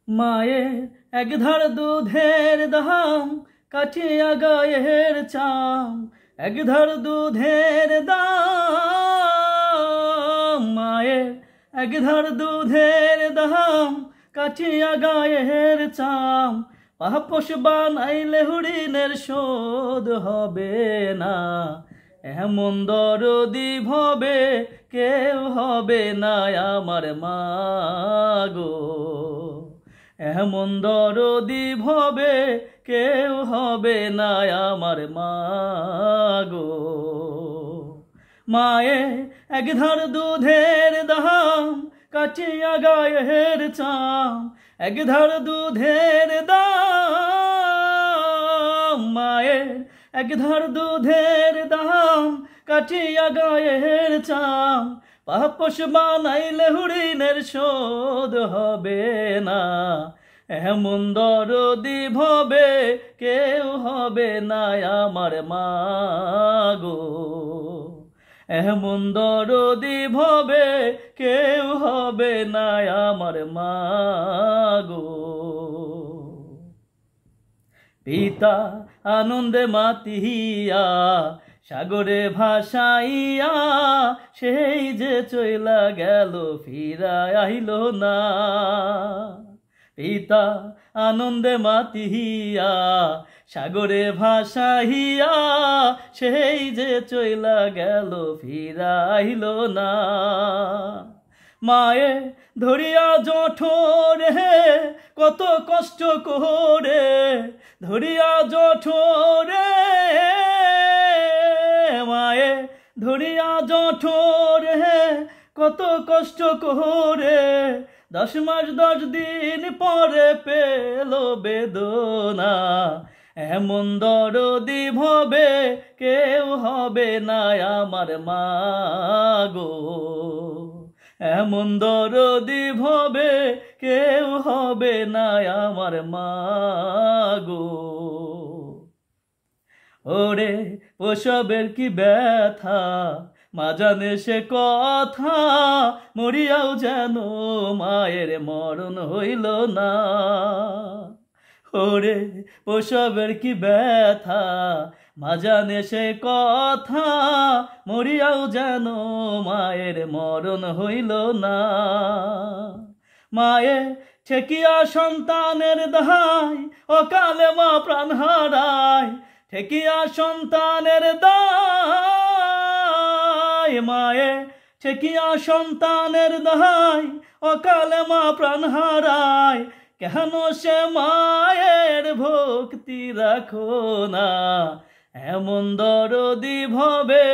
মায়ের এক ধার দুধের দাম কাটিয়া গায়ের চাম, এক ধার দুধের দাম মায়ের এক ধার দুধের দাম কাটিয়া গায়ের চাম, পাপোশ বানাইলে হরিণের শোধ হবে না। এমন দরদি ভবে কেউ হবে না আমার মা গো, এমন দরদি ভবে কেউ হবে না আমার মা গো। মায়ে এক ধার দুধের দাম কাটিয়া গায়ের চাম, এক ধার দুধের দাম মায়ের এক ধার দুধের দাম কাটিয়া গায়ের চাম, পাপোশ বানাইলে হরিণের শোধ হবে না। এমন দরদি ভবে কেউ হবে না আমার মা গো, এমন দরদি ভবে কেউ হবে না আমার মা গো। পিতা আনন্দে মাতিয়া সাগরে ভাসাইয়া, সেই যে চইলা গেল ফিরা আইল না। পিতা আনন্দে মাতিয়া সাগরে ভাসাইয়া, সেই যে চইলা গেল ফিরা আইল না। মায়ে ধরিয়া জঠোরে কত কষ্ট করে, ধরিয়া জঠোরে মায়ে ধরিয়া জঠোরে কত কষ্ট করে, 10 মাস 10 দিন পরে পেল বেদনা। এমন দরদি ভবে কেউ হবে না আমার মা গো, এমন দরদি ভবে কেউ হবে না আমার মা গো। ওরে প্রসবের কি ব্যথা মা জানে সে কথা, মরিয়াও যেন মায়ের মরণ হইল না। ওরে প্রসবের কি ব্যথা মা জানে সে কথা, মরিয়াও যেন মায়ের মরণ হইল না। মায়ে ঠেকিয়া সন্তানের দায় অকালে মা প্রাণ হারায়, ঠেকিয়া সন্তানের দায় মায়ে ঠেকিয়া সন্তানের দায় অকালে মা প্রাণ হারায়। কেন সে মায়ের ভক্তি রাখো না, এমন দরদি ভবে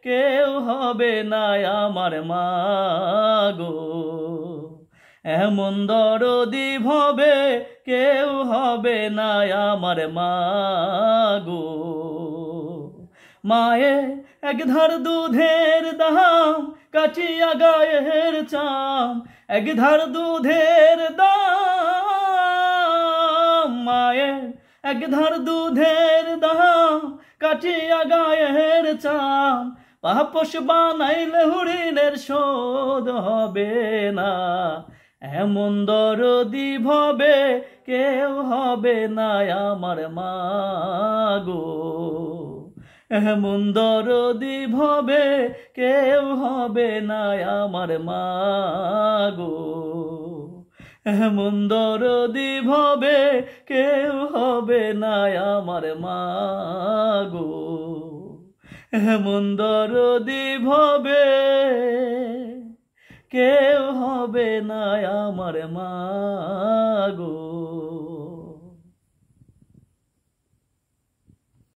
কেউ হবে না আমার মা গো, এমন দরদি ভবে কেউ হবে না আমার মা গো। মায়ে এক ধার দুধের দাম কাটিয়া গায়ের চাম, এক ধার দুধের দাম মায়ে এক ধার দুধের দাম কাটিয়া গায়ের চাম, পাপোশ বানাইলে হরিণের শোধ হবে না। এমন দরদি ভবে কেউ হবে না আমার মা গো, এমন দরদি ভবে কেউ হবে না আমার মা গো, এমন দরদি ভবে কেউ হবে না আমার মা গো, এমন দরদি ভবে কেউ হবে না আমার মা গো।